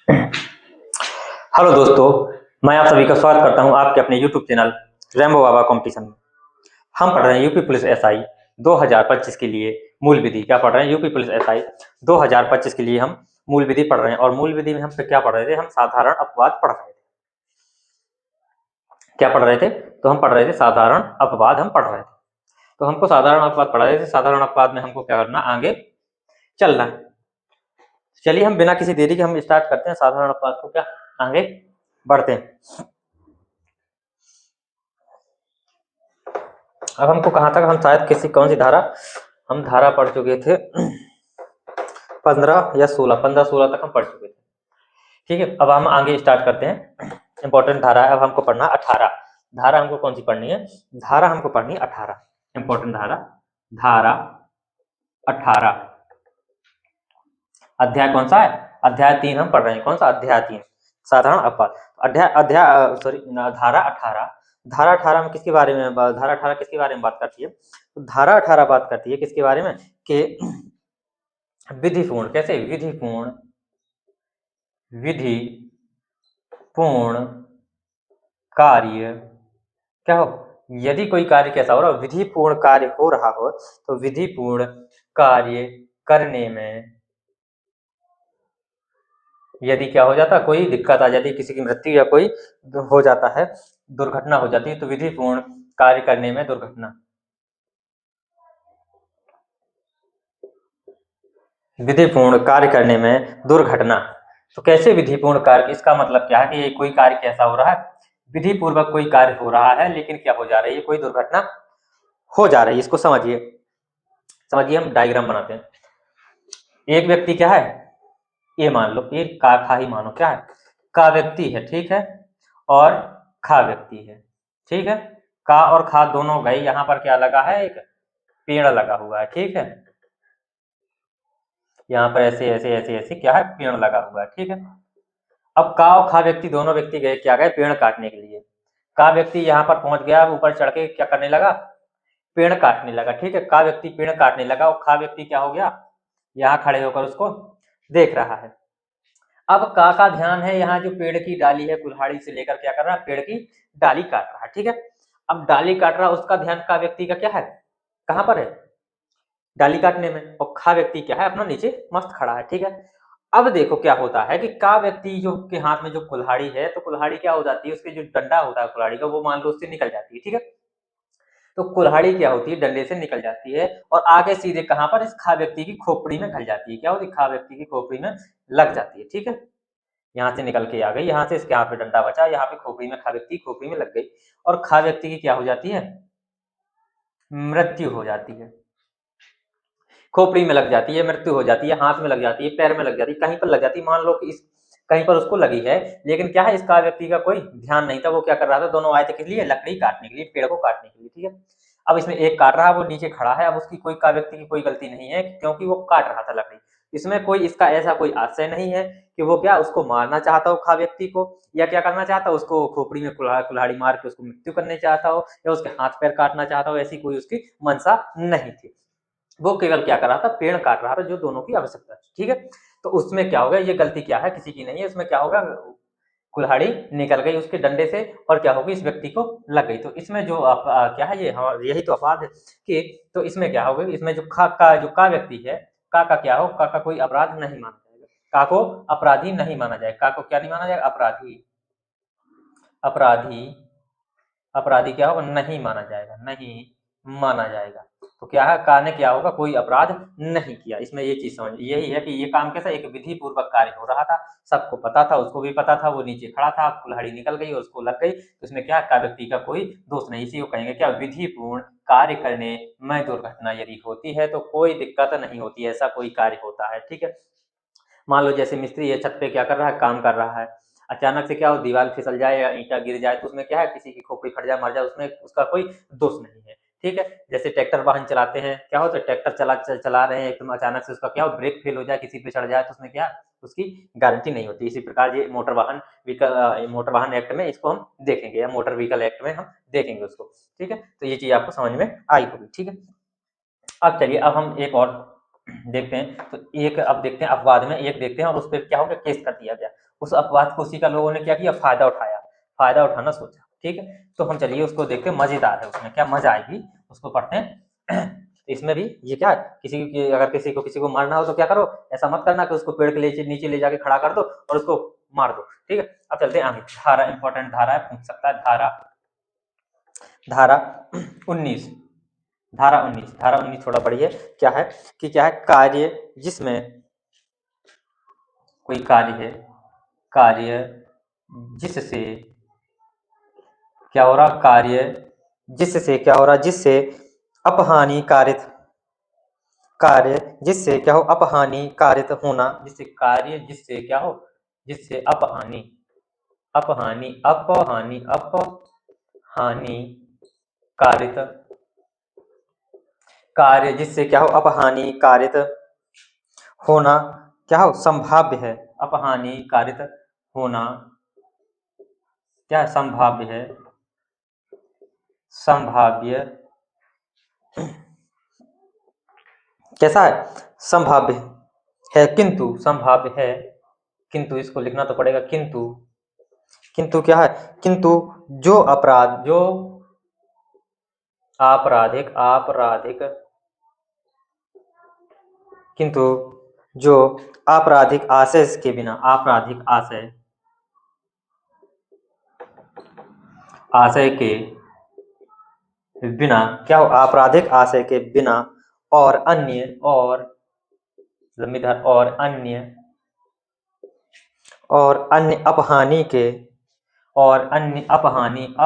Hello दोस्तों, मैं आप सभी का स्वागत करता हूं आपके अपने यूट्यूब चैनल रैम्बो बाबा कंपटीशन में। हम पढ़ रहे हैं यूपी पुलिस एसआई 2025 के लिए मूल विधि। क्या पढ़ रहे हैं? यूपी पुलिस एसआई 2025 के लिए हम मूल विधि पढ़ रहे हैं। और मूल विधि में हम क्या पढ़ रहे थे? हम साधारण अपवाद पढ़ रहे थे। क्या पढ़ रहे थे? तो हम पढ़ रहे थे साधारण अपवाद हम पढ़ रहे थे। तो हमको साधारण अपवाद पढ़ रहे थे। साधारण अपवाद में हमको क्या करना, आगे चलना है। चलिए हम बिना किसी देरी के हम स्टार्ट करते हैं साधारण अपवाद को, क्या आगे बढ़ते हैं। अब हमको कहाँ तक, हम शायद कौन सी धारा, हम धारा पढ़ चुके थे 15 या 16, 15-16 तक हम पढ़ चुके थे। ठीक है, अब हम आगे स्टार्ट करते हैं। इंपॉर्टेंट धारा है, अब हमको पढ़ना 18 धारा। हमको कौन सी पढ़नी है? धारा हमको पढ़नी है 18, इंपॉर्टेंट धारा, धारा 18। अध्याय कौन सा है? अध्याय 3 हम पढ़ रहे हैं। कौन सा? अध्याय 3, साधारण अपवाद। धारा 18। धारा 18 में किसके बारे में, धारा 18 किसके बारे में बात करती है? तो धारा 18 बात करती है किसके बारे में? कि विधिपूर्ण, कैसे विधिपूर्ण, विधिपूर्ण कार्य क्या हो, यदि कोई कार्य कैसा हो रहा हो, विधिपूर्ण कार्य हो रहा हो, तो विधिपूर्ण कार्य करने में यदि क्या हो जाता, कोई दिक्कत आ जाती, किसी की मृत्यु या कोई हो जाता है, दुर्घटना हो जाती है, तो विधिपूर्ण कार्य करने में दुर्घटना, विधिपूर्ण कार्य करने में दुर्घटना। तो कैसे विधिपूर्ण कार्य, इसका मतलब क्या है कि ये कोई कार्य कैसा हो रहा है, विधि पूर्वक कोई कार्य हो रहा है, लेकिन क्या हो जा रही है, कोई दुर्घटना हो जा रही है। इसको समझिए, हम डायग्राम बनाते हैं। एक व्यक्ति क्या है, ये मान लो, ये का खा ही मानो, क्या है, का व्यक्ति है, ठीक है, और खा व्यक्ति है, ठीक है। का और खा दोनों गए, यहाँ पर क्या लगा है, एक पेड़ लगा हुआ है, ठीक है। यहाँ पर ऐसे ऐसे ऐसे ऐसे क्या है, पेड़ लगा हुआ है, ठीक है। अब का और खा व्यक्ति दोनों व्यक्ति गए, क्या गए, पेड़ काटने के लिए। का व्यक्ति यहाँ पर पहुंच गया, ऊपर चढ़ के क्या करने लगा, पेड़ काटने लगा, ठीक है। का व्यक्ति पेड़ काटने लगा और खा व्यक्ति क्या हो गया, यहाँ खड़े होकर उसको देख रहा है। अब का ध्यान है यहाँ जो पेड़ की डाली है, कुल्हाड़ी से लेकर क्या कर रहा है, पेड़ की डाली काट रहा है, ठीक है। अब डाली काट रहा है, उसका ध्यान का व्यक्ति का क्या है, कहाँ पर है, डाली काटने में। और खा व्यक्ति क्या है, अपना नीचे मस्त खड़ा है, ठीक है। अब देखो क्या होता है कि का व्यक्ति जो के हाथ में जो कुल्हाड़ी है, तो कुल्हाड़ी क्या हो जाती है, उसके जो डंडा होता है कुल्हाड़ी का, वो मान लो उससे निकल जाती है, ठीक है। तो कुल्हाड़ी क्या होती है, डंडे से निकल जाती है और आगे सीधे कहाँ पर, इस खा व्यक्ति की खोपड़ी में घल जाती है। क्या होती है, खा व्यक्ति की खोपड़ी में लग जाती है, ठीक है। यहाँ से निकल के आ गई, यहाँ से इसके यहाँ पे डंडा बचा, यहाँ पे खोपड़ी में, खा व्यक्ति खोपड़ी में लग गई और खा व्यक्ति की क्या हो जाती है, मृत्यु हो जाती है। खोपड़ी में लग जाती है, मृत्यु हो जाती है, हाथ में लग जाती है, पैर में लग जाती है, कहीं पर लग जाती है। मान लो कि इस कहीं पर उसको लगी है, लेकिन क्या है, इसका व्यक्ति का कोई ध्यान नहीं था। वो क्या कर रहा था, दोनों आए थे किस लिए, लकड़ी काटने के लिए, पेड़ को काटने के लिए, ठीक है। अब इसमें एक काट रहा है, वो नीचे खड़ा है। अब उसकी कोई का व्यक्ति की कोई गलती नहीं है, क्योंकि वो काट रहा था लकड़ी। इसमें कोई इसका ऐसा कोई आशय नहीं है कि वो क्या उसको मारना चाहता हो, खा व्यक्ति को, या क्या करना चाहता हो, उसको खोपड़ी में कुल्हाड़ी मार के उसको मृत्यु करने चाहता हो, या उसके हाथ पैर काटना चाहता हो। ऐसी कोई उसकी मंशा नहीं थी। वो केवल क्या कर रहा था, पेड़ काट रहा था, जो दोनों की आवश्यकता थी, ठीक है। तो उसमें क्या होगा, ये गलती क्या है, किसी की नहीं है। इसमें क्या होगा, कुल्हाड़ी निकल गई उसके डंडे से और क्या होगी, इस व्यक्ति को लग गई। तो इसमें जो क्या है, ये यही तो अपराध है कि, तो इसमें क्या होगा, इसमें जो का व्यक्ति है, का क्या हो, का कोई अपराध नहीं माना जाएगा, का को अपराधी नहीं माना जाएगा। का को क्या नहीं माना जाएगा, अपराधी, अपराधी, अपराधी क्या होगा, नहीं माना जाएगा, नहीं माना जाएगा। तो क्या है, का ने क्या होगा, कोई अपराध नहीं किया। इसमें ये चीज समझ, यही है कि ये काम कैसा, एक विधि पूर्वक कार्य हो रहा था, सबको पता था, उसको भी पता था, वो नीचे खड़ा था, कुल्हाड़ी निकल गई और उसको लग गई। तो इसमें क्या, का व्यक्ति का कोई दोष नहीं। इसी को कहेंगे क्या, विधि पूर्ण कार्य करने में दुर्घटना यदि होती है तो कोई दिक्कत नहीं होती, ऐसा कोई कार्य होता है, ठीक है। मान लो जैसे मिस्त्री है, छत पे क्या कर रहा है, काम कर रहा है, अचानक से क्या हो, दीवार फिसल जाए या ईंटा गिर जाए, तो उसमें क्या है, किसी की खोपड़ी फट जाए, मर जाए, उसमें उसका कोई दोष नहीं है, ठीक है। जैसे ट्रैक्टर वाहन चलाते हैं, क्या होता है, ट्रैक्टर चला रहे हैं, एकदम अचानक से उसका क्या हो, ब्रेक फेल हो जाए, किसी पे चढ़ जाए, तो उसमें क्या, उसकी गारंटी नहीं होती। इसी प्रकार ये मोटर वाहन एक्ट में इसको हम देखेंगे, या मोटर व्हीकल एक्ट में हम देखेंगे उसको, ठीक है। तो ये चीज आपको समझ में आई होगी, ठीक है। अब चलिए, अब हम एक और देखते हैं तो एक, अब देखते हैं अपवाद में एक देखते हैं और उस पर क्या हो गया, केस कर दिया गया। उस अपवाद को उसी का लोगों ने क्या किया, फायदा उठाया, फायदा उठाना सोचा। ठीक है, तो हम चलिए उसको देखते हैं, मजेदार है, उसमें क्या मजा आएगी, उसको पढ़ते हैं। इसमें भी ये क्या है, अगर किसी को मारना हो तो क्या करो, ऐसा मत करना कि उसको पेड़ के नीचे ले जाके खड़ा कर दो और उसको मार दो। ठीक है, अब चलते हैं आगे। धारा, इंपॉर्टेंट धारा है, पूछ सकता है। धारा 19, धारा 19 थोड़ा बढ़िए। क्या है कि क्या है, कार्य जिसमें कोई कार्य है, कार्य जिससे क्या हो रहा, कार्य जिससे क्या हो रहा, जिससे अपहानि कारित, कार्य जिससे क्या हो, अपहानि कारित होना, जिससे कार्य जिससे क्या हो, जिससे अपहानि, अपहानि अपहानि अपहानि कारित, कार्य जिससे क्या हो, अपहानि कारित होना क्या हो, संभाव्य है। अपहानि कारित होना क्या है, संभाव्य है, संभाव्य कैसा है, संभाव्य है, किंतु संभाव्य है, किंतु इसको लिखना तो पड़ेगा, किंतु क्या है, किंतु जो अपराध, जो आपराधिक, किंतु जो आपराधिक आशय के बिना, आपराधिक आशय के बिना क्या हो, आपराधिक आशय के बिना और अन्य, और अन्य अपहानि के, और अन्य अपहानि के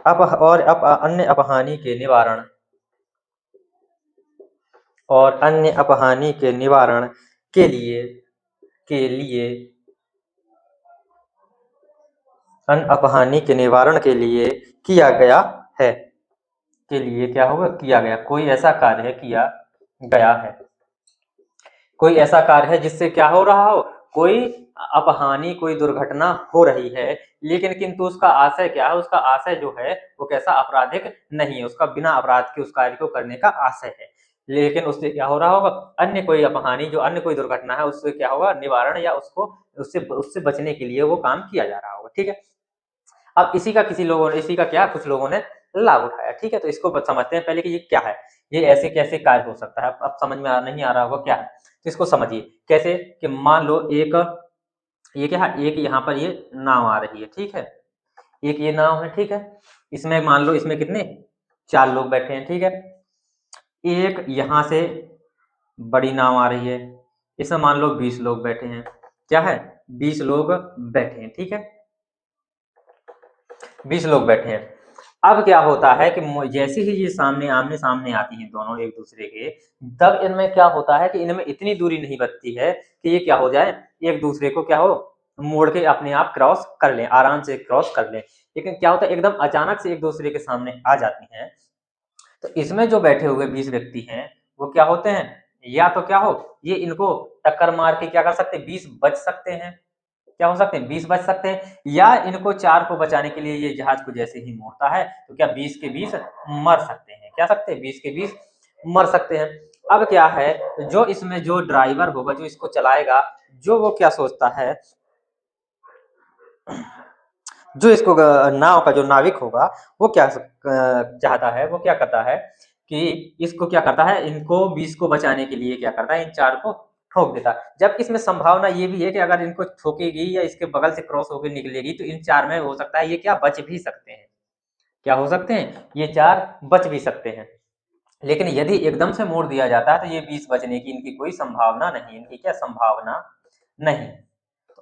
अन्य अपहानि के निवारण, और अन्य अपहानि के निवारण के लिए अन्य अपहानि के निवारण के लिए किया गया है, के लिए क्या होगा, किया गया, कोई ऐसा कार्य है, किया गया है, कोई ऐसा कार्य है जिससे क्या हो रहा हो, कोई अपहानि, कोई दुर्घटना हो रही है, लेकिन किंतु उसका आशय क्या है, उसका आशय जो है वो कैसा, आपराधिक नहीं है, उसका बिना अपराध के उस कार्य को करने का आशय है, लेकिन उससे क्या हो रहा होगा, अन्य कोई अपहानि, जो अन्य कोई दुर्घटना है उससे क्या होगा, निवारण, या उसको उससे बचने के लिए वो काम किया जा रहा होगा। ठीक है, अब इसी का कुछ लोगों ने लाभ उठाया। ठीक है, तो इसको समझते हैं पहले कि ये क्या है, ये ऐसे कैसे कार्य हो सकता है। अब समझ में नहीं आ रहा होगा क्या है, तो इसको समझिए कैसे, कि मान लो एक, ये क्या है, एक यहाँ पर ये नाव आ रही है। ठीक है, एक ये नाव है। ठीक है, इसमें मान लो, इसमें कितने, 4 लोग बैठे हैं। ठीक है, एक यहाँ से बड़ी नाव आ रही है, इसमें मान लो 20 लोग बैठे हैं। क्या है, 20 लोग बैठे हैं। ठीक है, 20 लोग बैठे हैं। अब क्या होता है कि जैसे ही ये आमने सामने आती हैं दोनों एक दूसरे के, तब इनमें क्या होता है कि इनमें इतनी दूरी नहीं बचती है कि ये क्या हो जाए, एक दूसरे को क्या हो, मोड़ के अपने आप क्रॉस कर लें, आराम से क्रॉस कर लें। लेकिन क्या होता है, एकदम अचानक से एक दूसरे के सामने आ जाती हैं, तो इसमें जो बैठे हुए 20 व्यक्ति हैं वो क्या होते हैं, या तो क्या हो, ये इनको टक्कर मार के क्या कर सकते हैं, 20 बच सकते हैं, क्या हो सकते हैं, 20 बच सकते हैं, या इनको 4 को बचाने के लिए ये जहाज को जैसे ही मोड़ता है तो क्या 20 के 20 मर सकते हैं, क्या सकते हैं, 20 के 20 मर सकते हैं। अब क्या है, जो इसमें जो ड्राइवर होगा, जो इसको चलाएगा, जो वो क्या सोचता है, जो इसको नाव का जो नाविक होगा वो क्या चाहता है, वो क्या करता है कि इसको क्या करता है, इनको 20 को बचाने के लिए क्या करता है, इन 4 को ठोक देता है। जबकि इसमें संभावना ये भी है कि अगर इनको ठोकेगी या इसके बगल से क्रॉस होकर निकलेगी तो इन 4 में हो सकता है ये क्या बच भी सकते हैं, क्या हो सकते हैं, ये 4 बच भी सकते हैं। लेकिन यदि एकदम से मोड़ दिया जाता है तो ये 20 बचने की इनकी कोई संभावना नहीं, इनकी क्या संभावना नहीं।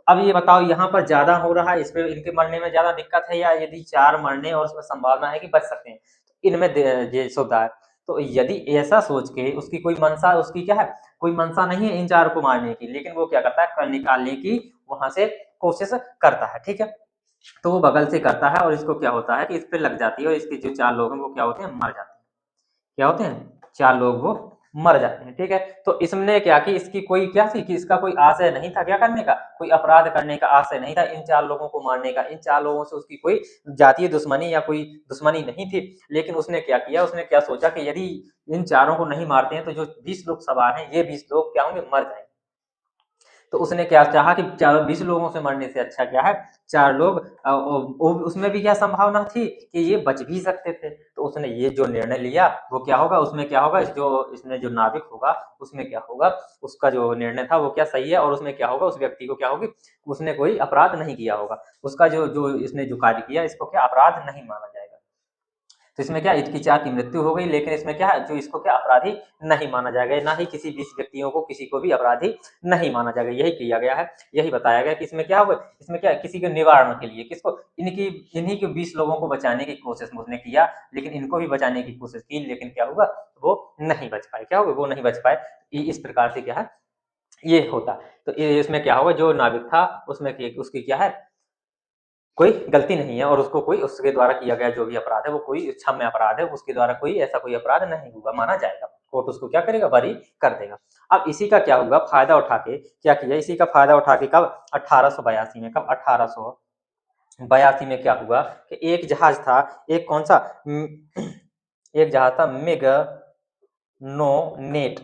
अब ये बताओ, यहाँ पर ज्यादा हो रहा है, इसमें इनके मरने में ज्यादा दिक्कत है, या यदि 4 मरने और उसमें संभावना है कि बच सकते हैं, इनमें ये सौदा है। तो यदि ऐसा सोच के उसकी कोई मंशा, उसकी क्या है, कोई मंशा नहीं है इन 4 को मारने की, लेकिन वो क्या करता है, निकालने की वहां से कोशिश करता है। ठीक है, तो वो बगल से करता है और इसको क्या होता है कि इस पे लग जाती है, और इसके जो 4 लोग हैं वो क्या होते हैं, मर जाते हैं। क्या होते हैं, 4 लोग वो मर जाते हैं। ठीक है, तो इसने क्या कि इसकी कोई क्या थी कि इसका कोई आशय नहीं था क्या करने का, कोई अपराध करने का आशय नहीं था, इन 4 लोगों को मारने का, इन 4 लोगों से उसकी कोई जातीय दुश्मनी या कोई दुश्मनी नहीं थी। लेकिन उसने क्या किया, उसने क्या सोचा कि यदि इन चारों को नहीं मारते हैं तो जो 20 लोग सवार हैं, ये 20 लोग क्या होंगे, मर जाएंगे। तो उसने क्या चाहा कि चारों 20 लोगों से मरने से अच्छा क्या है 4 लोग, उसमें भी क्या संभावना थी कि ये बच भी सकते थे। तो उसने ये जो निर्णय लिया वो क्या होगा, उसमें क्या होगा, जो इसमें जो नाविक होगा उसमें क्या होगा, उसका जो निर्णय था वो क्या सही है, और उसमें क्या होगा, उस व्यक्ति को क्या होगी, उसने कोई अपराध नहीं किया होगा, उसका जो जो इसने जो कार्य किया इसको क्या अपराध नहीं माना जाएगा। तो इसमें क्या इसकी 4 की मृत्यु हो गई, लेकिन इसमें क्या है जो इसको क्या अपराधी नहीं माना जाएगा, ना ही किसी 20 व्यक्तियों को किसी को भी अपराधी नहीं माना जाएगा। यही किया गया है, यही बताया गया कि इसमें क्या होगा, इसमें क्या किसी के निवारण के लिए किसको, इनकी इन्हीं के 20 लोगों को बचाने की कोशिश उसने किया, लेकिन इनको भी बचाने की कोशिश की, लेकिन क्या हुआ, वो नहीं बच पाए। क्या होगा, वो नहीं बच पाए। इस प्रकार से क्या है ये होता। तो इसमें क्या होगा, जो नाविक था उसमें उसकी क्या है कोई गलती नहीं है, और उसको कोई उसके द्वारा किया गया जो भी अपराध है वो कोई क्षम्य अपराध है, उसके द्वारा कोई ऐसा कोई अपराध नहीं होगा, माना जाएगा। कोर्ट उसको क्या करेगा, बरी कर देगा। अब इसी का क्या हुआ, फायदा उठा के क्या किया, इसी का फायदा उठा के कब 1882 में, कब 1882 में क्या हुआ कि एक जहाज था, एक कौन सा एक जहाज था मेग्नोनेट,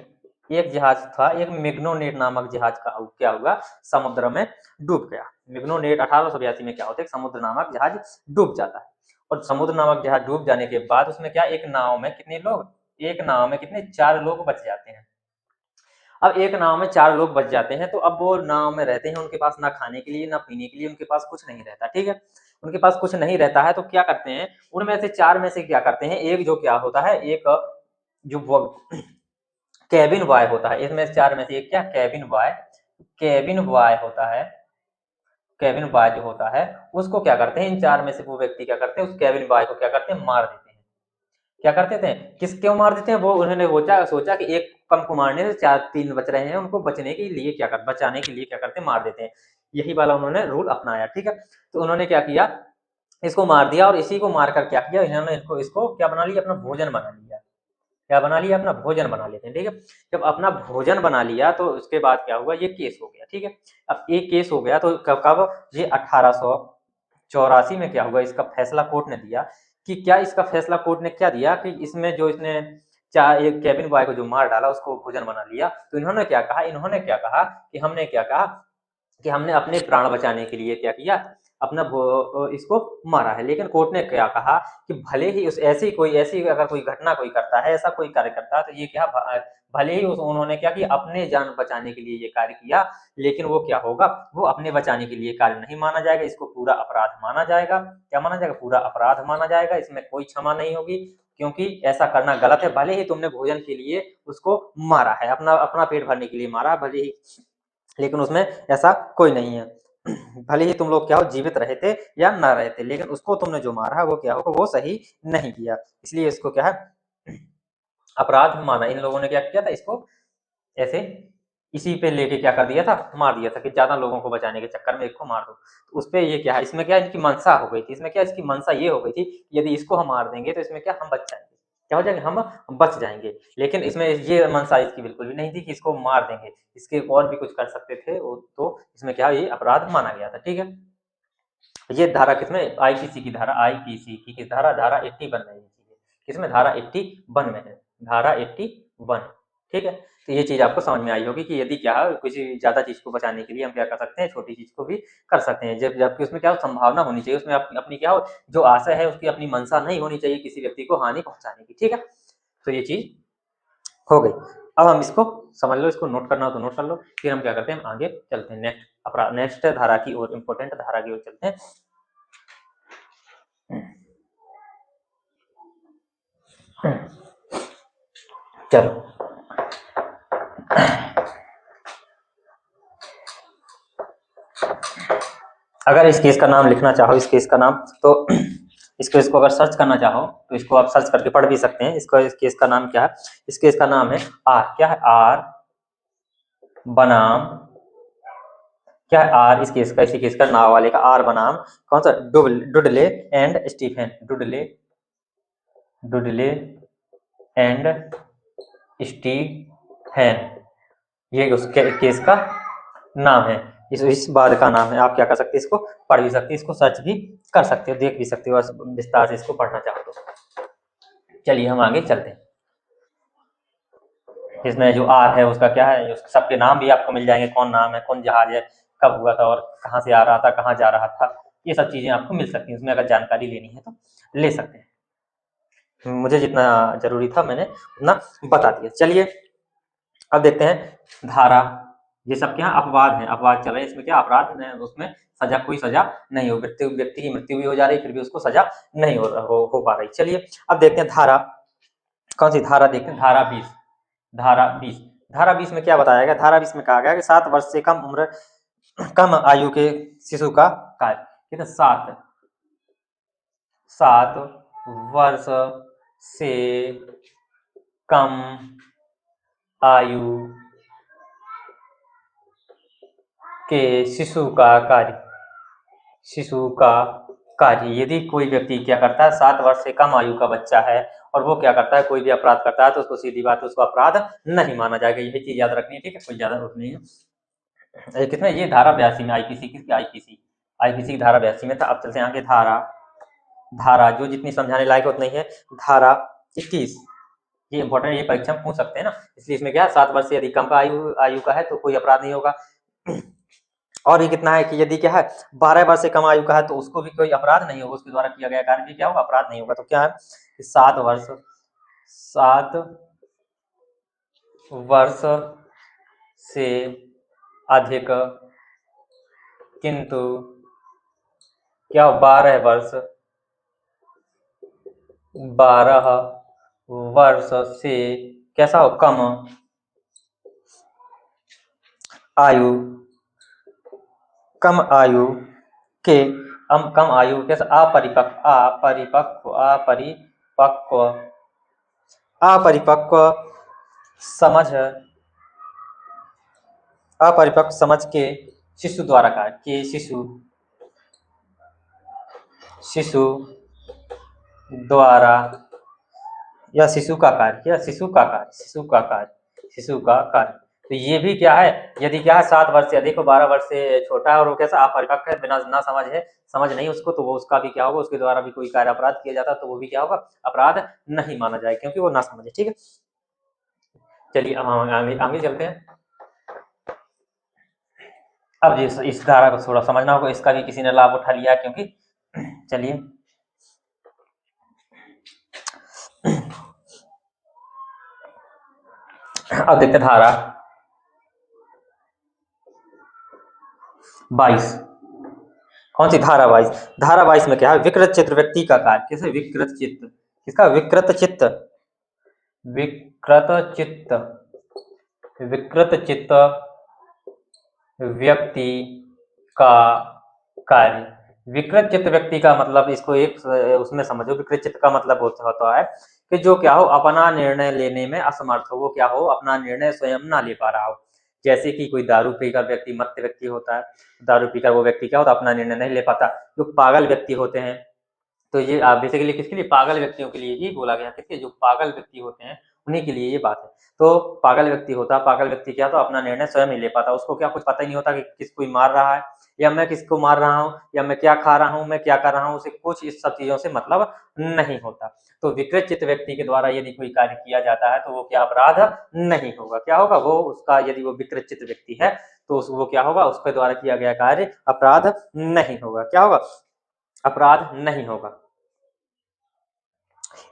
एक जहाज था, एक मेग्नोनेट नामक जहाज का क्या हुआ, समुद्र में डूब गया। मेग्नोनेट 1882 में क्या होता है, समुद्र नामक जहाज डूब जाता है, और समुद्र नामक जहाज डूब जाने के बाद उसमें क्या एक नाव में कितने लोग, एक नाव में कितने 4 लोग बच जाते हैं। अब एक नाव में 4 लोग बच जाते हैं, तो अब वो नाव में रहते हैं, उनके पास ना खाने के लिए ना पीने के लिए उनके पास कुछ नहीं रहता। ठीक है, उनके पास कुछ नहीं रहता है, तो क्या करते हैं, उनमें से 4 में से क्या करते हैं, एक जो क्या होता है, एक जो केबिन बॉय होता है, इसमें 4 में से एक क्या केबिन बॉय होता है, केबिन बॉय जो होता है उसको क्या करते हैं, इन 4 में से वो व्यक्ति क्या करते हैं, उस केबिन बॉय को क्या करते हैं, मार देते हैं। क्या करते थे, किस क्यों मार देते हैं, वो उन्होंने सोचा कि एक कम को मारने से 3 बच रहे हैं, उनको बचने के लिए बचाने के लिए क्या करते हैं, मार देते हैं। यही वाला उन्होंने रूल अपनाया। ठीक है, तो उन्होंने क्या किया, इसको मार दिया, और इसी को मारकर क्या किया, इन्होंने इसको क्या बना लिया, अपना भोजन बना लिया। क्या बना लिया, अपना भोजन बना लेते हैं। ठीक है, जब अपना भोजन बना लिया तो उसके बाद क्या हुआ, ये केस हो गया। ठीक है, अब एक केस हो गया तो कब ये 1884 में क्या हुआ, इसका फैसला कोर्ट ने दिया कि क्या, इसका फैसला कोर्ट ने क्या दिया कि इसमें जो इसने चाहे एक केबिन बॉय को जो मार डाला उसको भोजन बना लिया, तो इन्होंने क्या कहा कि हमने क्या कहा कि हमने अपने प्राण बचाने के लिए क्या किया, अपना इसको मारा है। लेकिन कोर्ट ने क्या कहा कि भले ही उस ऐसी अगर कोई घटना कोई करता है, ऐसा कोई कार्य करता है, तो ये क्या भले ही उन्होंने क्या किया, अपने जान बचाने के लिए ये कार्य किया, लेकिन वो क्या होगा, वो अपने बचाने के लिए कार्य नहीं माना जाएगा, इसको पूरा अपराध माना जाएगा। क्या माना जाएगा, पूरा अपराध माना जाएगा, इसमें कोई क्षमा नहीं होगी, क्योंकि ऐसा करना गलत है। भले ही तुमने भोजन के लिए उसको मारा है, अपना अपना पेट भरने के लिए मारा भले ही, लेकिन उसमें ऐसा कोई नहीं है। भले ही तुम लोग क्या हो, जीवित रहे थे या ना रहे थे, लेकिन उसको तुमने जो मारा है वो क्या होगा, वो सही नहीं किया, इसलिए इसको क्या है अपराध माना। इन लोगों ने क्या किया था, इसको ऐसे इसी पे लेके क्या कर दिया था, मार दिया था कि ज्यादा लोगों को बचाने के चक्कर में एक को मार दो। तो उस पे ये क्या है, इसमें क्या इनकी मंशा हो गई थी, इसमें क्या इसकी मंशा ये हो गई थी, यदि इसको हम मार देंगे तो इसमें क्या हम बच जाएंगे, क्या हो जाएंगे, हम बच जाएंगे। लेकिन इसमें ये मंशा इसकी बिल्कुल भी नहीं थी कि इसको मार देंगे, इसके और भी कुछ कर सकते थे तो इसमें क्या ये अपराध माना गया था। ठीक है, ये धारा किसमें, आईपीसी की धारा, आईपीसी की किस धारा, धारा 81 में, किसमें, धारा 81 में है, धारा 81। ठीक है, तो ये चीज आपको समझ में आई होगी कि यदि क्या किसी ज्यादा चीज को बचाने के लिए हम क्या कर सकते हैं, छोटी चीज को भी कर सकते हैं, जबकि उसमें क्या संभावना होनी चाहिए, उसमें अपनी क्या हो जो आशय है उसकी अपनी मंशा नहीं होनी चाहिए किसी व्यक्ति को हानि पहुंचाने की। ठीक है, तो ये चीज हो गई। अब हम इसको समझ लो, इसको नोट करना हो तो नोट कर लो, फिर हम क्या करते हैं, हम आगे चलते हैं नेक्स्ट धारा की ओर, इंपॉर्टेंट धारा की ओर चलते हैं। चलो, अगर इस केस का नाम लिखना चाहो, इस केस का नाम तो इसको अगर सर्च करना चाहो तो इसको आप सर्च करके पढ़ भी सकते हैं। इस केस का नाम क्या है, इस केस का नाम है आर, क्या है, आर बनाम, क्या है, आर इस केस का, इसी केस का नाव वाले का आर बनाम कौन सा, डुडले एंड स्टीफन, डुडले एंड स्टीफेन, ये उसके केस का नाम है, इस बाद का नाम है। आप क्या कर सकते हैं, इसको पढ़ भी सकते हैं, इसको सर्च भी कर सकते हो, देख भी सकते हो विस्तार से इसको पढ़ना चाहो तो। चलिए हम आगे चलते हैं। इसमें जो आर है उसका क्या है, सबके नाम भी आपको मिल जाएंगे, कौन नाम है, कौन जहाज है, कब हुआ था और कहाँ से आ रहा था, कहाँ जा रहा था, ये सब चीज़ें आपको मिल सकती हैं। उसमें अगर जानकारी लेनी है तो ले सकते हैं। मुझे जितना जरूरी था मैंने उतना बता दिया। चलिए अब देखते हैं धारा। ये सब क्या अपवाद है, अपवाद चल रहे हैं, इसमें क्या अपराध है, उसमें सजा, कोई सजा नहीं हो, व्यक्ति की मृत्यु भी हो जा रही, फिर भी उसको सजा नहीं हो पा रही। चलिए अब देखते हैं धारा, कौन सी धारा देखते हैं, धारा 20। धारा 20, धारा 20 में क्या बताया गया, धारा 20 में कहा गया कि 7 वर्ष से कम आयु के शिशु का कार्य, ठीक है, 7 वर्ष से कम आयु के शिशु का कार्य, यदि कोई व्यक्ति क्या करता है, 7 वर्ष से कम आयु का बच्चा है और वो क्या करता है, कोई भी अपराध करता है, तो उसको सीधी बात है, उसको अपराध नहीं माना जाएगा। यही चीज याद रखनी है, ठीक है, कोई ज्यादा रुक नहीं है। कितना, ये धारा 82 में आईपीसी, किसकी, आईपीसी की धारा 82 में था। अब चलते हैं आगे, धारा जो जितनी समझाने लायक उतनी है, धारा 21, ये इंपॉर्टेंट, ये परीक्षा में पूछ सकते हैं ना, इसलिए इसमें क्या, 7 वर्ष से यदि कम का आयु का है तो कोई अपराध नहीं होगा। और ये कितना है कि यदि क्या है 12 वर्ष से कम आयु का है तो उसको भी कोई अपराध नहीं होगा, उसके द्वारा किया गया कार्य भी क्या होगा, अपराध नहीं होगा। तो क्या है, 7 वर्ष से अधिक किंतु क्या 12 वर्ष से कैसा हो, कम आयु के, कम आयु कैसे, अपरिपक्व समझ के शिशु द्वारा कार्य, के शिशु द्वारा या शिशु का कार्य, तो ये भी क्या है, यदि क्या है 7 वर्ष से अधिक, 12 वर्ष से छोटा है और वो कैसा अपरिपक्व है, बिना ना समझ नहीं उसको, तो वो उसका भी क्या होगा, उसके द्वारा भी कोई कार्य अपराध किया जाता है तो वो भी क्या होगा, अपराध नहीं माना जाए, क्योंकि वो ना समझे, ठीक है। चलिए अब हम आगे चलते हैं। अब इस धारा को थोड़ा समझना होगा, इसका भी किसी ने लाभ उठा लिया, क्योंकि चलिए अब देखते हैं धारा 22, कौन सी, धारा 22। धारा 22 में क्या है, विकृत चित्त व्यक्ति का कार्य, कैसे, विकृत चित्त, किसका, विकृत चित्त व्यक्ति का कार्य। विकृत चित्त व्यक्ति का मतलब, इसको एक उसमें समझो, विकृत चित्त का मतलब होता है कि जो क्या हो, अपना निर्णय लेने में असमर्थ हो, वो क्या हो, अपना निर्णय स्वयं ना ले पा रहा हो। जैसे कि कोई दारू पीकर व्यक्ति, मत्त व्यक्ति होता है, दारू पीकर वो व्यक्ति क्या होता है, अपना निर्णय नहीं ले पाता। जो पागल व्यक्ति होते हैं, तो ये बेसिकली किसके लिए, पागल व्यक्तियों के लिए ही बोला गया, किसके, जो पागल व्यक्ति होते हैं उन्हीं के लिए ये बात है। तो पागल व्यक्ति क्या, तो अपना निर्णय स्वयं नहीं ले पाता, उसको क्या कुछ पता ही नहीं होता कि किसको मार रहा है, या मैं किसको मार रहा हूँ, या मैं क्या खा रहा हूँ, मैं क्या कर रहा हूँ, उसे कुछ इस सब चीजों से मतलब नहीं होता। तो विकृत चित्त व्यक्ति के द्वारा यदि कोई कार्य किया जाता है तो वो क्या, अपराध नहीं होगा, क्या होगा, वो उसका, यदि वो विकृत चित्त व्यक्ति है तो वो क्या होगा, उसके द्वारा किया गया कार्य अपराध नहीं होगा, क्या होगा, अपराध नहीं होगा।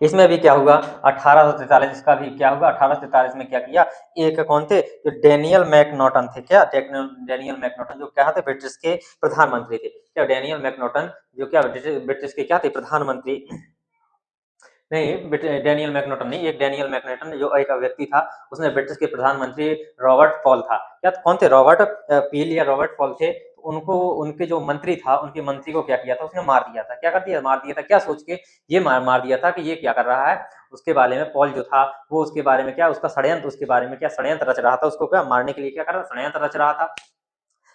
इसमें भी क्या होगा, 1843, इसका भी क्या होगा, 1843 में क्या किया, एक कौन थे, जो डेनियल मैकनॉटन थे, क्या, डेनियल मैकनॉटन, जो क्या थे, ब्रिटिश के प्रधानमंत्री थे, क्या, डेनियल मैकनॉटन जो क्या ब्रिटिश के क्या थे, प्रधानमंत्री, नहीं, डेनियल मैकनॉटन नहीं, एक डेनियल मैकनॉटन जो एक व्यक्ति था, उसने ब्रिटिश के प्रधानमंत्री रॉबर्ट पॉल था, क्या कौन थे, रॉबर्ट पील या रॉबर्ट पॉल थे, उनको, उनके जो मंत्री था, उनके मंत्री को क्या किया था, उसने मार दिया था, क्या कर दिया, मार दिया था, क्या सोच के, ये मार दिया था कि ये क्या कर रहा है, उसके बारे में पॉल जो था वो उसके बारे में क्या, उसका षड्यंत्र, उसके बारे में क्या षड्यंत्र रच रहा था, उसको क्या मारने के लिए क्या कर रहा था, षड्यंत्र रच रहा था,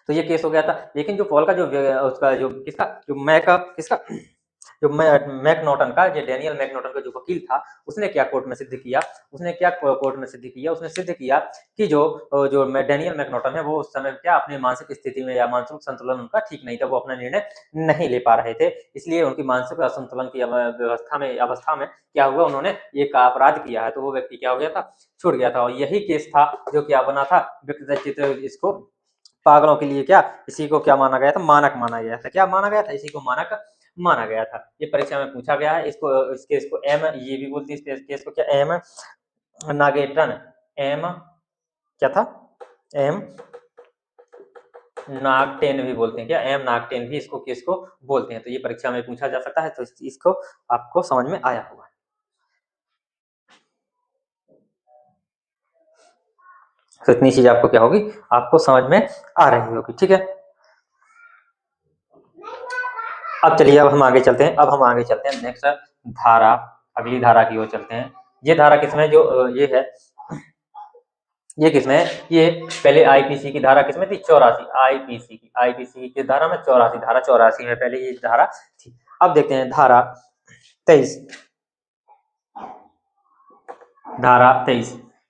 तो ये केस हो गया था। लेकिन जो पॉल का जो उसका जो किसका, जो मैक किसका जो मैकनॉटन का, जो डेनियल मैकनॉटन का जो वकील था, उसने क्या कोर्ट में सिद्ध किया, उसने सिद्ध किया कि जो डेनियल मैकनॉटन है, वो उस समय क्या अपने मानसिक स्थिति में या मानसिक संतुलन उनका ठीक नहीं था, वो अपना निर्णय नहीं ले पा रहे थे, इसलिए उनकी मानसिक असंतुलन की अवस्था में क्या हुआ, उन्होंने एक अपराध किया है, तो वो व्यक्ति क्या हो गया था, छूट गया था। और यही केस था जो क्या बना था, व्यक्तिगत इसको पागलों के लिए क्या, इसी को क्या माना गया था, मानक माना गया था। क्या माना गया था? इसी को मानक माना गया था। ये परीक्षा में पूछा गया है। इस केस को एम ये भी बोलती है, इस केस को क्या, एम नागेट्रन, एम क्या था, एम नागटेन भी बोलते हैं। क्या, एम नागटेन भी इसको केस को बोलते हैं। तो ये परीक्षा में पूछा जा सकता है, तो इसको आपको समझ में आया होगा। तो इतनी चीज आपको क्या होगी, आपको समझ में आ रही होगी। ठीक है, अब चलिए, अब हम आगे चलते हैं नेक्स्ट धारा, अगली धारा की ओर चलते हैं। ये धारा किसमें, जो ये है, ये किसमें है, ये पहले आईपीसी की धारा किसमें थी, 84, आईपीसी की धारा में 84, धारा 84 में पहले ये धारा थी। अब देखते हैं धारा 23,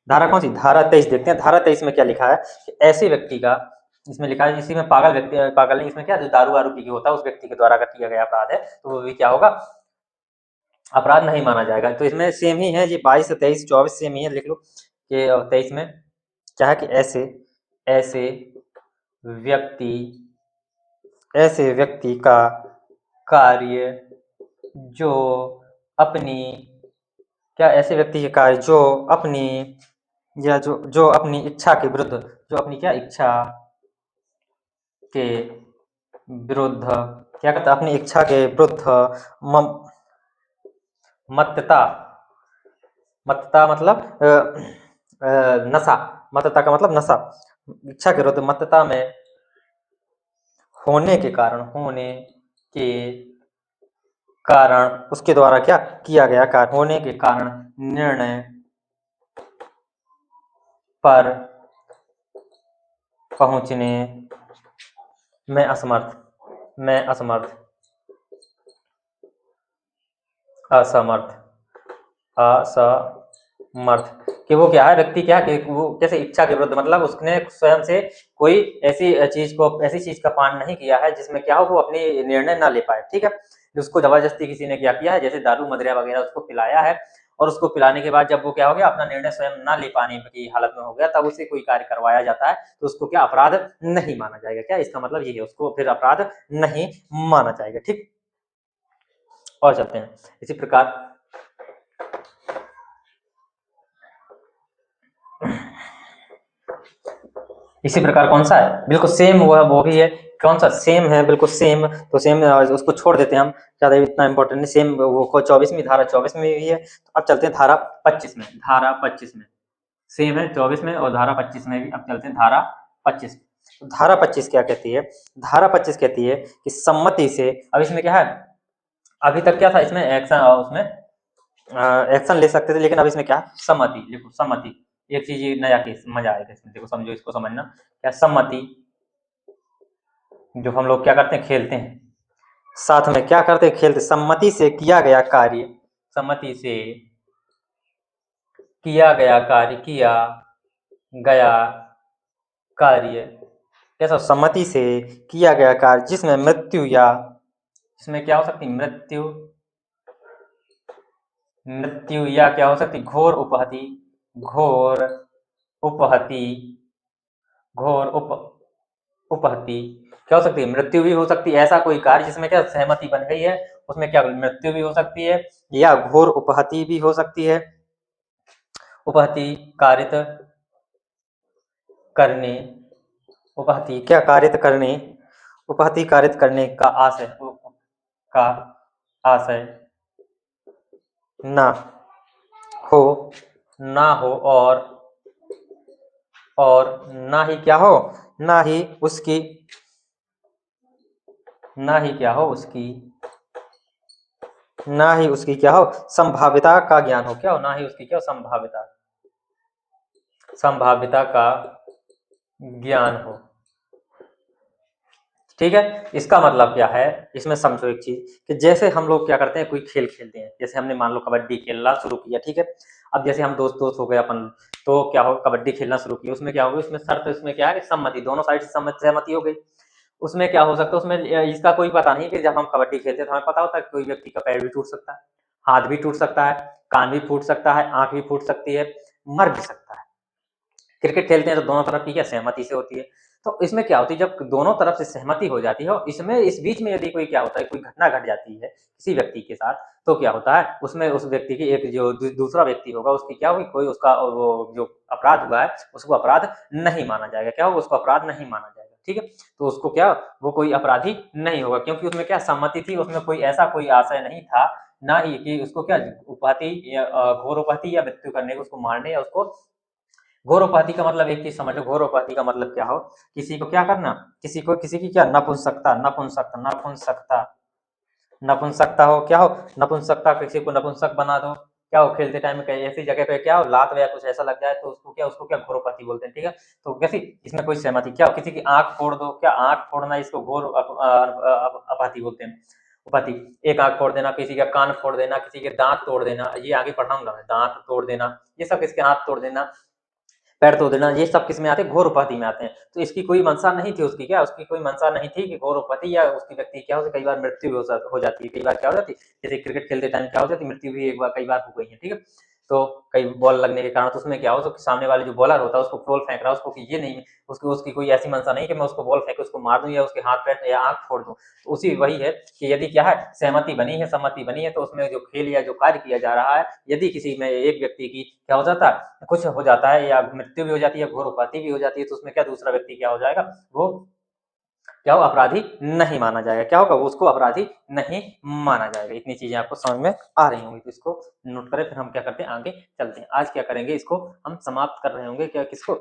धारा कौन सी, धारा 23 देखते हैं। धारा 23 में क्या लिखा है कि ऐसे व्यक्ति का, इसमें लिखा है, इसी में पागल नहीं, इसमें क्या, जो दारू वारू पी के होता है, उस व्यक्ति के द्वारा अगर किया गया अपराध है, तो वो भी क्या होगा, अपराध नहीं माना जाएगा। तो इसमें सेम ही है, ये 22, 23, 24 सेम ही है, लिख लो कि 23 में क्या है कि ऐसे व्यक्ति का कार्य जो अपनी, क्या, ऐसे व्यक्ति के कार्य जो अपनी, या जो अपनी इच्छा के विरुद्ध, जो अपनी क्या, इच्छा के विरुद्ध, क्या कहता है, अपनी इच्छा के विरुद्ध मत्तता मतलब नशा, मत्तता का मतलब नशा, इच्छा के विरुद्ध मत्तता में होने के कारण उसके द्वारा क्या किया गया कार्य होने के कारण निर्णय पर पहुंचने में असमर्थ कि वो क्या है, व्यक्ति क्या, कि वो कैसे इच्छा के विरुद्ध, मतलब उसने स्वयं से कोई ऐसी चीज का पान नहीं किया है जिसमें क्या हो, वो अपनी निर्णय ना ले पाए। ठीक है, उसको जबरदस्ती किसी ने क्या किया है, जैसे दारू मदिरा वगैरह उसको पिलाया है, और उसको पिलाने के बाद जब वो क्या हो गया, अपना निर्णय स्वयं ना ले पाने की हालत में हो गया, तब उसे कोई कार्य करवाया जाता है, तो उसको क्या, अपराध नहीं माना जाएगा। क्या, इसका मतलब ये है, उसको फिर अपराध नहीं माना जाएगा। ठीक, और चलते हैं इसी प्रकार। इसी प्रकार कौन सा है, बिल्कुल सेम वो भी है, कौन सा, सेम है, बिल्कुल सेम। तो सेम उसको छोड़ देते हैं हम, ज्यादा इतना इंपॉर्टेंट नहीं। सेम वो 24वीं धारा 24 में भी है। तो अब चलते हैं धारा 25 में। सेम है 24 में, और धारा 25 में भी। अब चलते हैं धारा 25। तो धारा 25 क्या कहती है, धारा 25 कहती है कि सम्मति से, अब इसमें क्या है, अभी तक क्या था, इसमें एक्शन, उसमें एक्शन ले सकते थे, लेकिन अब इसमें क्या, सम्मति, देखो सम्मति, एक चीज नया केस, मजा आएगा इसमें, देखो समझो, इसको समझना। क्या, सम्मति, जो हम लोग क्या करते हैं, खेलते हैं साथ में, क्या करते हैं, खेलते, सम्मति से किया गया कार्य, कैसा, सम्मति से किया गया कार्य जिसमें मृत्यु या, इसमें क्या हो सकती, मृत्यु या क्या हो सकती, घोर उपहति क्या हो सकती है, मृत्यु भी हो सकती है। ऐसा कोई कार्य जिसमें क्या सहमति बन गई है, उसमें क्या मृत्यु भी हो सकती है, या घोर उपहति भी हो सकती है। उपहति कारित करने, उपहति क्या, उपहति कारित करने का आशय ना हो, और ना ही क्या हो, ना ही उसकी क्या हो, संभाव्यता का ज्ञान हो। क्या हो, ना ही उसकी क्या हो, संभाव्यता का ज्ञान हो। ठीक है। इसका मतलब क्या है, इसमें समझो एक चीज कि जैसे हम लोग क्या करते हैं, कोई खेल खेलते हैं, जैसे हमने मान लो कबड्डी खेलना शुरू किया, ठीक है। अब जैसे हम दोस्त दोस्त हो गए अपन, तो क्या हो, कबड्डी खेलना शुरू किया, उसमें क्या होगा, उसमें शर्त, इसमें क्या है, सम्मति, दोनों साइड से सहमति हो गई। उसमें क्या हो सकता है, उसमें इसका कोई पता नहीं कि जब हम कबड्डी खेलते हैं तो हमें पता होता है कि कोई व्यक्ति का पैर भी टूट सकता है, हाथ भी टूट सकता है, कान भी फूट सकता है, आंख भी फूट सकती है, मर भी सकता है। क्रिकेट खेलते हैं तो दोनों तरफ की क्या सहमति से होती है। तो इसमें क्या होती है, जब दोनों तरफ से सहमति हो जाती है और इसमें इस बीच में यदि कोई क्या होता है, कोई घटना घट जाती है किसी व्यक्ति के साथ, तो क्या होता है, उसमें उस व्यक्ति की एक जो दूसरा व्यक्ति होगा, उसकी क्या होगी, कोई उसका वो जो अपराध हुआ है उसको अपराध नहीं माना जाएगा। क्या होगा, उसको अपराध नहीं माना जाएगा, ठीक है। तो उसको क्या, वो कोई अपराधी नहीं होगा, क्योंकि उसमें क्या सहमति थी, उसमें कोई ऐसा कोई आशय नहीं था, ना ही कि उसको क्या उपाधि या घोर उपाधि या मृत्यु करने को, उसको मारने या उसको घोरोपाधि का मतलब एक चीज समझो, घोरोपाधि का मतलब क्या हो, किसी को क्या करना, किसी को, किसी की क्या नपुंसकता, नपुंसकता, नपुंसकता, नपुंसकता हो, क्या हो, नपुंसकता, किसी को नपुंसक बना दो, क्या हो, खेलते टाइम कहीं ऐसी जगह पे क्या हो, लात या कुछ ऐसा लग जाए तो उसको क्या घोरोपाधि बोलते हैं, ठीक है। तो कैसी, इसमें कोई सहमति, क्या हो, किसी की आंख फोड़ दो, क्या आंख फोड़ना, इसको घोर अपाधि बोलते हैं, उपाधि। एक आंख फोड़ देना, किसी का कान फोड़ देना, किसी के दांत तोड़ देना, ये आगे पढ़ाऊंगा मैं, दांत तोड़ देना, ये सब, किसके हाथ तोड़ देना, पैर तोड़ देना, ये सब किस में आते हैं, घोर उपाधि में आते हैं। तो इसकी कोई मंशा नहीं थी, उसकी क्या, उसकी कोई मंशा नहीं थी कि घोर उपाधि या उसकी व्यक्ति क्या हो, कई बार मृत्यु भी हो जाती है, कई बार क्या हो जाती है, जैसे क्रिकेट खेलते टाइम क्या हो जाती है, मृत्यु भी एक बार, कई बार हो गई है, ठीक है। तो कई बॉल लगने के कारण, तो उसमें क्या हो, तो सामने वाले जो बॉलर होता है उसको बॉल फेंक रहा है, उसको कि ये नहीं, उसकी उसकी कोई ऐसी मंशा नहीं कि मैं उसको बॉल फेंक उसको मार दूं या उसके हाथ पैर या आंख फोड़ दूं। तो उसी वही है कि यदि क्या है, सहमति बनी है, सम्मति बनी है, तो उसमें जो खेल या जो कार्य किया जा रहा है, यदि किसी में एक व्यक्ति की क्या हो जाता है, कुछ हो जाता है या मृत्यु भी हो जाती है, घोर उपाधि भी हो जाती है, तो उसमें क्या दूसरा व्यक्ति क्या हो जाएगा, वो क्या हो, अपराधी नहीं माना जाएगा, क्या होगा, उसको अपराधी नहीं माना जाएगा। इतनी चीजें आपको समझ में आ रही होंगी, तो इसको नोट करें, फिर हम क्या करते हैं, आगे चलते हैं। आज क्या करेंगे, इसको हम समाप्त कर रहे होंगे, क्या किसको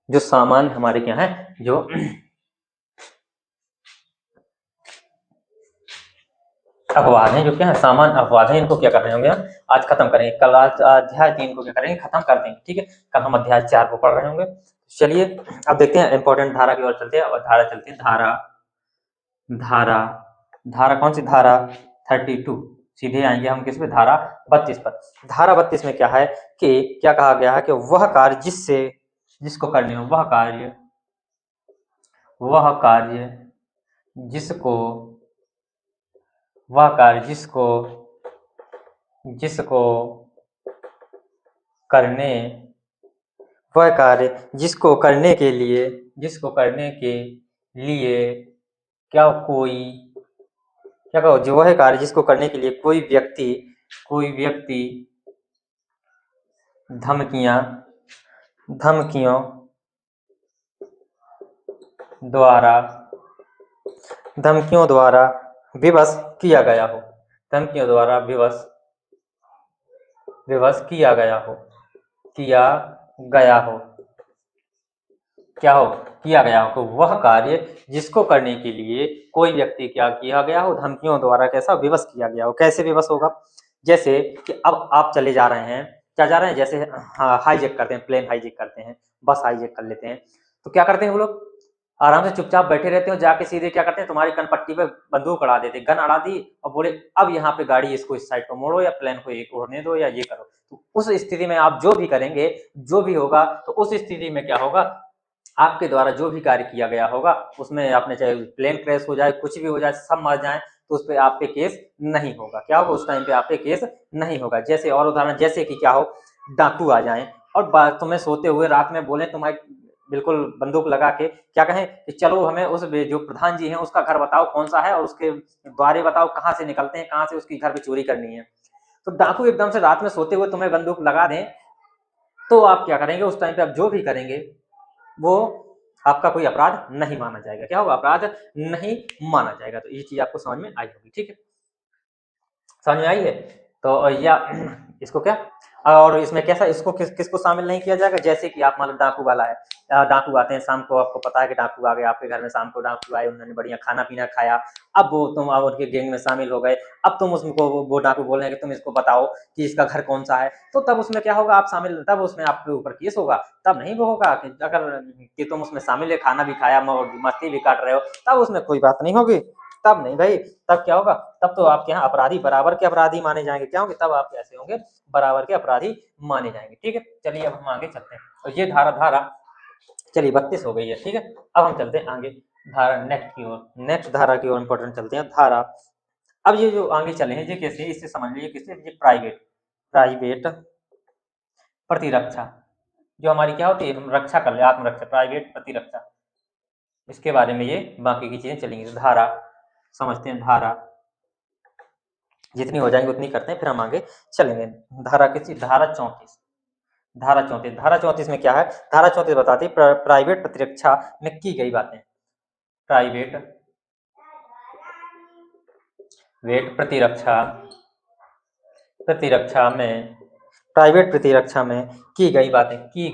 जो सामान्य हमारे क्या है, जो अपवाद हैं, जो क्या है सामान्य अपवाद हैं, इनको क्या कर रहे होंगे हम आज खत्म करेंगे। कल आज अध्याय 3 को क्या करेंगे, खत्म कर देंगे, ठीक है। कल हम अध्याय 4 को पढ़ रहे होंगे। चलिए अब देखते हैं इंपॉर्टेंट धारा की ओर चलते हैं। और धारा चलती है, धारा, धारा, धारा कौन सी धारा, 32। सीधे आएंगे हम किस पे, धारा 32 पर। धारा 32 में क्या है कि क्या कहा गया है कि वह कार्य जिससे, जिसको करने हो, वह कार्य, वह कार्य जिसको, वह कार्य जिसको, जिसको करने, वह कार्य जिसको करने के लिए, जिसको करने के लिए क्या कोई, क्या कहो, जो वह कार्य जिसको करने के लिए कोई व्यक्ति, कोई व्यक्ति धमकियां, धमकियों द्वारा, धमकियों द्वारा विवश किया गया हो, धमकियों द्वारा विवश, विवश किया गया हो, किया गया हो, क्या हो, किया गया हो, तो वह कार्य जिसको करने के लिए कोई व्यक्ति क्या किया गया हो, धमकियों द्वारा कैसा विवश किया गया हो। कैसे विवश होगा, जैसे कि अब आप चले जा रहे हैं, क्या जा रहे हैं, जैसे हाईजैक करते हैं, प्लेन हाईजैक करते हैं, बस हाईजैक कर लेते हैं, तो क्या करते हैं वो लोग, आराम से चुपचाप बैठे रहते हो, जाके सीधे क्या करते हैं, तुम्हारी कनपट्टी पे बंदूक अड़ा देते, गन अड़ा दी और बोले अब यहाँ पे गाड़ी इसको इस साइड को मोड़ो या प्लेन को एक उड़ने दो या ये करो। तो उस स्थिति में आप जो भी करेंगे, जो भी होगा, तो उस स्थिति में क्या होगा, आपके द्वारा जो भी कार्य किया गया होगा उसमें आपने, चाहे प्लेन क्रैश हो जाए, कुछ भी हो जाए, सब मर जाए, तो उस पर आप पे केस नहीं होगा। क्या होगा, उस टाइम पे आप पे केस नहीं होगा। जैसे और उदाहरण, जैसे कि क्या हो, डाकू आ जाए और तुम्हें सोते हुए रात में बोले, तुम्हारे बिल्कुल बंदूक लगा के क्या कहें कि चलो हमें उस जो प्रधान जी हैं उसका घर बताओ कौन सा है और उसके द्वारे बताओ कहाँ से निकलते हैं, कहाँ से उसकी घर पे चोरी करनी है। तो डाकू एकदम से रात में सोते हुए तुम्हें बंदूक लगा दें, तो आप क्या करेंगे, उस टाइम पे आप जो भी करेंगे वो आपका कोई अपराध नहीं माना जाएगा। क्या होगा, अपराध नहीं माना जाएगा। तो ये चीज आपको समझ में आई होगी, ठीक है, समझ में आई है। तो या इसको क्या और इसमें कैसा इसको किसको शामिल नहीं किया जाएगा, जैसे कि आप मान लो डाकू वाला है, डाकू आते हैं शाम को, आपको पता है कि डाकू आ गए आपके घर में, शाम को डाकू आए, उन्होंने बढ़िया खाना पीना खाया, अब वो तुम अब उनके गैंग में शामिल हो गए, अब तुम उसको वो डाकू बोल रहे हैं कि तुम इसको बताओ कि इसका घर कौन सा है, तो तब उसमें क्या होगा, आप शामिल, तब उसमें आपके ऊपर केस होगा, तब नहीं वो होगा कि अगर कि तुम उसमें शामिल है, खाना भी खाया, मस्ती भी काट रहे हो, तब उसमें कोई बात नहीं होगी, तब नहीं भाई, तब क्या होगा, तब तो आपके यहाँ अपराधी बराबर के अपराधी माने जाएंगे, क्या होंगे, तब आप कैसे होंगे, बराबर के अपराधी माने जाएंगे। ठीक है, चलिए अब हम आगे चलते हैं, और ये धारा धारा चलिए 32 हो गई है। ठीक है, अब हम चलते हैं आगे धारा नेक्स्ट की ओर, नेक्स्ट धारा की ओर इंपॉर्टेंट चलते हैं धारा। अब ये जो आगे चले हैं ये कैसे, इससे समझ लीजिए किससे, ये प्राइवेट प्राइवेट प्रतिरक्षा, जो हमारी क्या होती है, हम रक्षा कर ले, आत्मरक्षा, प्राइवेट प्रतिरक्षा, इसके बारे में ये बाकी की चीजें चलेंगी। धारा समझते हैं, धारा जितनी हो जाएंगी उतनी करते हैं, फिर हम आगे चलेंगे। धारा किसी, धारा 34, धारा 34, धारा 34 में क्या है, धारा 34 बताती है प्राइवेट प्रतिरक्षा में की गई बातें, प्राइवेट वेट प्रतिरक्षा, प्रतिरक्षा में, प्राइवेट प्रतिरक्षा में की गई बातें, की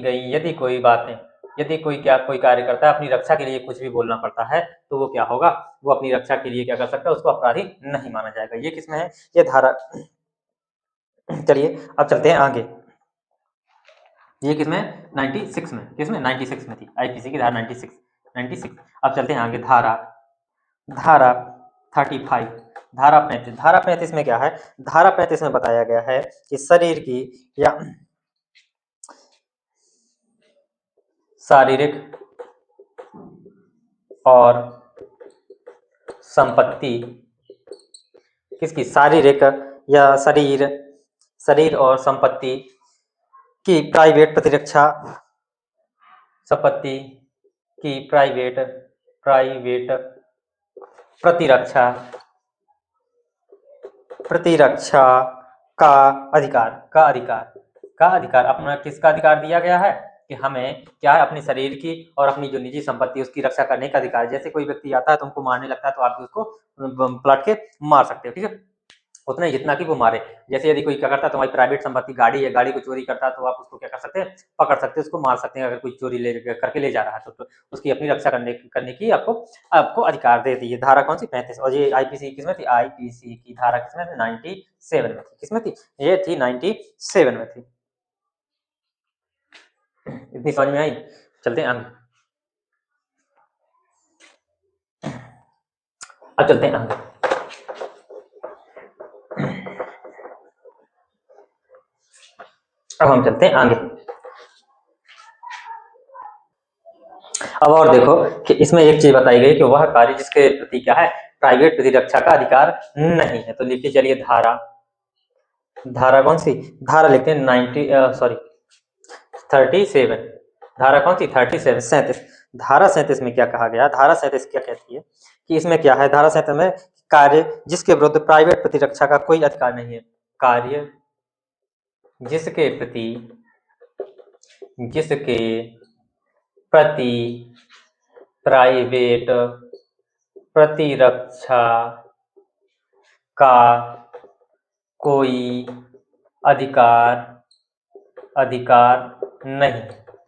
गई यदि कोई बातें, यदि कोई कार्य करता है, अपनी रक्षा के लिए कुछ भी बोलना पड़ता है, तो वो क्या होगा, वो अपनी रक्षा के लिए क्या कर सकता है, उसको अपराधी नहीं माना जाएगा। ये किसमें है, ये धारा, चलिए अब चलते हैं आगे, ये किसमें, 96 में, किसमें 96 में थी, आईपीसी की धारा 96। अब चलते हैं आगे, धारा धारा 35, धारा 35, धारा 35 में क्या है, धारा 35 में बताया गया है कि शरीर की या शारीरिक और संपत्ति, किसकी, शारीरिक या शरीर और संपत्ति की प्राइवेट प्रतिरक्षा, संपत्ति की प्राइवेट प्रतिरक्षा का अधिकार अपना, किसका अधिकार दिया गया है, कि हमें क्या है, अपने शरीर की और अपनी जो निजी संपत्ति उसकी रक्षा करने का अधिकार। जैसे कोई व्यक्ति आता है तुमको मारने लगता है, तो आप भी उसको पलट के मार सकते हो। ठीक है, उतना ही जितना कि वो मारे। जैसे यदि कोई क्या करता है, तुम्हारी प्राइवेट संपत्ति गाड़ी है, गाड़ी को चोरी करता है, तो आप उसको क्या कर सकते हैं, पकड़ सकते हैं, उसको मार सकते हैं, अगर कोई चोरी करके ले जा रहा है, तो उसकी अपनी रक्षा करने की आपको अधिकार दे दी है। धारा कौन सी, 35, और ये आईपीसी किसमें थी, आईपीसी की धारा किसमें थी, 97 में थी, किसमें थी, ये थी 97 में थी। इतनी समझ में आई, चलते हैं आगे, अब चलते हैं आगे। अब हम चलते हैं आगे, अब और देखो कि इसमें एक चीज बताई गई कि वह कार्य जिसके प्रति क्या है, प्राइवेट प्रतिरक्षा का अधिकार नहीं है। तो लिखिए चलिए, धारा कौन सी, धारा लिखते हैं 37, धारा कौन सी, 37 धारा 37 में क्या कहा गया, धारा 37 क्या कहती है कि इसमें क्या है, धारा 37 में कार्य जिसके विरुद्ध प्राइवेट प्रतिरक्षा का कोई अधिकार नहीं है, कार्य जिसके प्रति प्राइवेट प्रतिरक्षा का कोई अधिकार नहीं।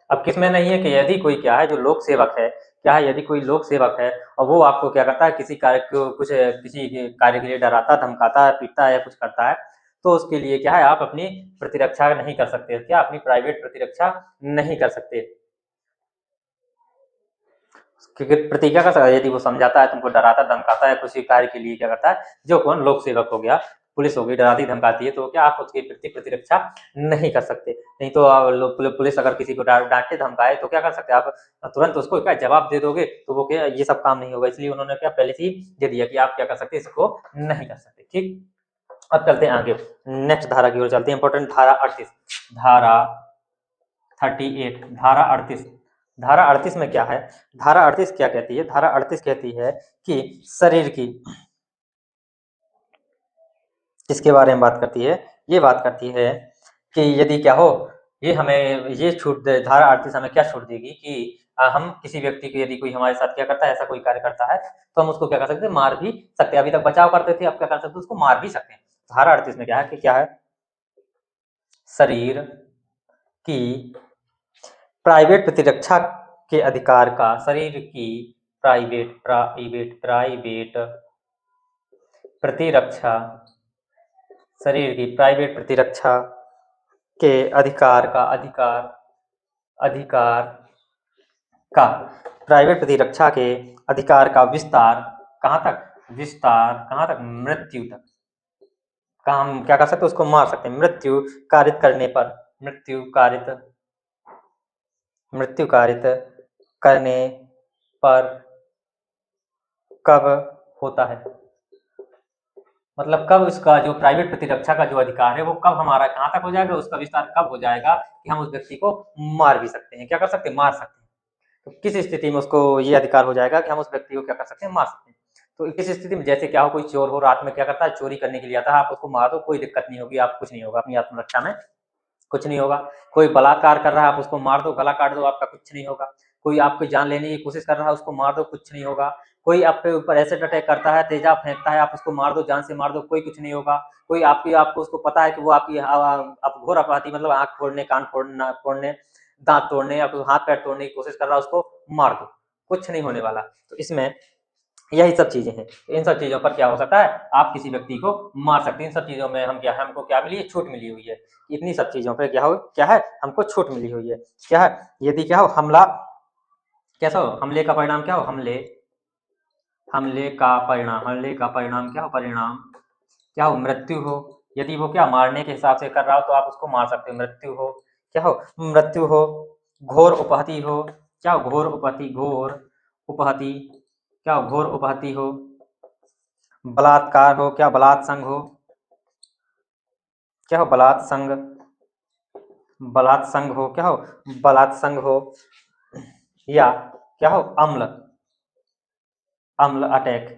अब किसमें नहीं है, कि यदि कोई क्या है, जो लोक सेवक है, क्या है, यदि कोई लोक सेवक है और वो आपको क्या करता है, किसी कार्य के लिए डराता, धमकाता है, पीटता है, कुछ करता है, तो उसके लिए क्या है, आप अपनी प्रतिरक्षा नहीं कर सकते, क्या अपनी प्राइवेट प्रतिरक्षा नहीं कर सकते, क्योंकि प्रतिज्ञा कर सकता है, यदि वो समझाता है, तुमको डराता धमकाता है, किसी कार्य के लिए क्या करता है, जो कौन, लोक सेवक हो गया, पुलिस हो गई, डराती धमकाती है, तो क्या आप उसकी प्रतिरक्षा नहीं कर सकते। नहीं तो पुलिस अगर किसी को डांटे धमकाए तो क्या कर सकते, आप तुरंत उसको क्या जवाब दे दोगे, तो वो क्या, ये सब काम नहीं होगा, इसलिए उन्होंने क्या पहले से ही दे दिया कि आप क्या कर सकते, इसको नहीं कर सकते। ठीक, अब चलते हैं आगे, नेक्स्ट धारा की ओर चलते हैं, इंपॉर्टेंट धारा 38, धारा 38, धारा 38, धारा 38 में क्या है, धारा 38 क्या कहती है, धारा 38 कहती है कि शरीर की, किसके बारे में बात करती है, ये बात करती है कि यदि क्या हो, ये हमें ये छूट दे, धारा 38 हमें क्या छूट देगी कि हम किसी व्यक्ति को, यदि कोई हमारे साथ क्या करता है, ऐसा कोई कार्य करता है, तो हम उसको क्या कर सकते हैं, मार भी सकते हैं। अभी तक बचाव करते थे, अब क्या कर सकते हैं, उसको मार भी सकते हैं। धारा 38 में क्या है कि क्या है, शरीर की प्राइवेट प्रतिरक्षा के अधिकार का, शरीर की प्राइवेट प्रतिरक्षा, शरीर की प्राइवेट प्रतिरक्षा के प्राइवेट प्रतिरक्षा के अधिकार का विस्तार कहाँ तक, मृत्यु तक का हम क्या कर सकते हैं, उसको मार सकते हैं मृत्यु कारित करने पर, मृत्यु कारित करने पर कब होता है, मतलब कब इसका जो प्राइवेट प्रतिरक्षा का जो अधिकार है वो कब हमारा कहाँ तक हो जाएगा, उसका विस्तार कब हो जाएगा कि हम उस व्यक्ति को मार भी सकते हैं, क्या कर सकते हैं, मार सकते हैं। तो किस स्थिति में उसको ये अधिकार हो जाएगा कि हम उस व्यक्ति को क्या कर सकते हैं, मार सकते हैं। तो किस स्थिति में, जैसे क्या हो, कोई चोर हो, रात में क्या करता है, चोरी करने के लिए आता है, आप उसको मार दो, कोई दिक्कत नहीं होगी, आप कुछ नहीं होगा, अपनी आत्मरक्षा में कुछ नहीं होगा। कोई बलात्कार कर रहा है, आप उसको मार दो, गला काट दो, आपका कुछ नहीं होगा। कोई आपकी जान लेने की कोशिश कर रहा है, उसको मार दो, कुछ नहीं होगा। कोई आपके ऊपर एसिड अटैक करता है, तेजाब फेंकता है, आप उसको मार दो, जान से मार दो, कोई कुछ नहीं होगा। कोई आपको उसको पता है कि वो आपकी आप घोर अपराधी, मतलब आँख फोड़ने, कान फोड़ने, दाँत तोड़ने या फिर हाथ पैर तोड़ने की कोशिश कर रहा है, उसको मार दो, कुछ नहीं होने वाला। तो इसमें यही सब चीजें हैं। इन सब चीजों पर क्या हो सकता है, आप किसी व्यक्ति को मार सकते हैं। इन सब चीजों में हमको क्या मिली है, छूट मिली हुई है। इतनी सब चीजों पे क्या है, हमको छूट मिली हुई है। क्या है, यदि क्या हो हमला, कैसा हो, हमले का परिणाम क्या हो, हमले का परिणाम क्या हो, मृत्यु हो। यदि वो क्या मारने के हिसाब से कर रहा हो तो आप उसको मार सकते हो, मृत्यु हो। क्या हो, मृत्यु हो। घोर उपहति हो, क्या हो, घोर उपहति, क्या हो, घोर उपहति हो। बलात्कार हो, क्या बलात्संग हो, क्या हो, बलात्संग हो, क्या हो, बलात्संग हो। या क्या हो, अम्ल अटैक,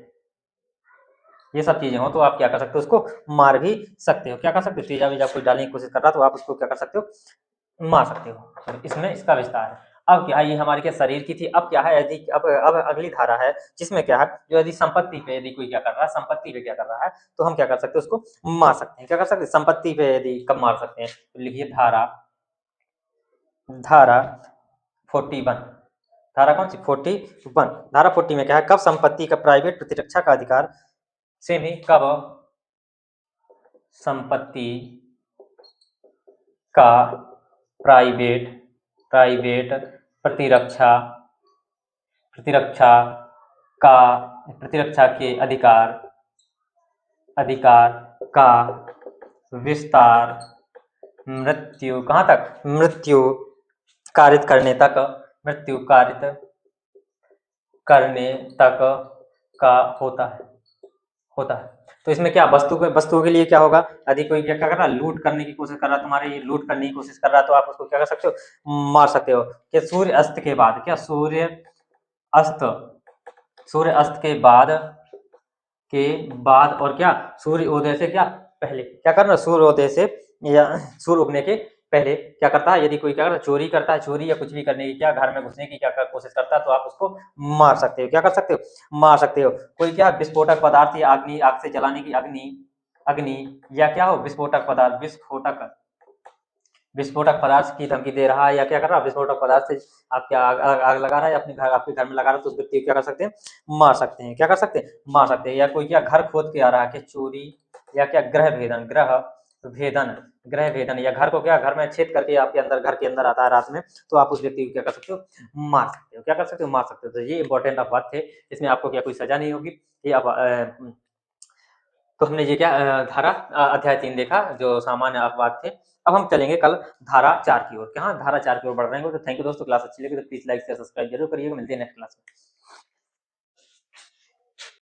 ये सब चीजें हो तो आप क्या कर सकते हो, उसको मार भी सकते हो। क्या कर सकते हो, तेजा वेजा कोई डालने की कोशिश कर रहा तो आप उसको क्या कर सकते हो, मार सकते हो। तो इसमें इसका विस्तार है। अब क्या है, ये हमारे क्या शरीर की थी। अब क्या है, यदि अब अगली धारा है जिसमें क्या है, जो यदि संपत्ति पे यदि कोई क्या कर रहा है, तो हम क्या कर सकते हैं, उसको मार सकते हैं। क्या कर सकते हैं, संपत्ति पे यदि कब मार सकते हैं, तो लिखिए धारा 41। धारा कौन सी, 41। धारा 40 में क्या है, कब संपत्ति का प्राइवेट प्रतिरक्षा का अधिकार से भी, कब संपत्ति का प्राइवेट प्रतिरक्षा के अधिकार का विस्तार मृत्यु कहाँ तक, मृत्यु कारित करने तक का होता है। तो इसमें क्या, वस्तुओं के लिए क्या होगा, यदि कोई क्या कर रहा है, लूट करने की कोशिश कर रहा है, तुम्हारे लूट करने की कोशिश कर रहा है, तो आप उसको क्या कर सकते हो, मार सकते हो। कि सूर्य अस्त के बाद, क्या सूर्य अस्त के बाद और क्या, सूर्य उदय से क्या पहले, क्या करना, सूर्य उदय से या सूर्य उगने के पहले क्या करता है, यदि कोई क्या करता है, चोरी करता है, चोरी या कुछ भी करने की, क्या घर में घुसने की क्या कोशिश करता है, तो आप उसको मार सकते हो। क्या कर सकते हो, मार सकते हो। कोई क्या विस्फोटक पदार्थ या आग से जलाने की अग्नि या क्या हो, विस्फोटक पदार्थ की धमकी दे रहा है, या क्या कर रहा है, विस्फोटक पदार्थ से आप क्या आग लगा रहा है, आपके घर में लगा रहा है, तो उस व्यक्ति को क्या कर सकते हैं, मार सकते हैं। क्या कर सकते हैं, मार सकते हैं। या कोई क्या घर खोद के आ रहा है, क्या चोरी या क्या ग्रह भेदन या घर को क्या, घर में छेद करके आपके अंदर, घर के अंदर आता है रात में, तो आप उस व्यक्ति को क्या कर सकते हो, मार सकते हो। क्या कर सकते हो, मार सकते हो। तो ये इंपॉर्टेंट अपवाद थे, इसमें आपको क्या कोई सजा नहीं होगी। ये तो हमने ये क्या धारा अध्याय 3 देखा, जो सामान्य अपवाद थे। अब हम चलेंगे कल धारा 4 की ओर। धारा 4 की ओर बढ़ रहे हैं। तो थैंक यू दोस्तों, क्लास अच्छी लगी तो प्लीज लाइक शेयर सब्सक्राइब जरूर करिएगा। मिलते हैं नेक्स्ट क्लास में।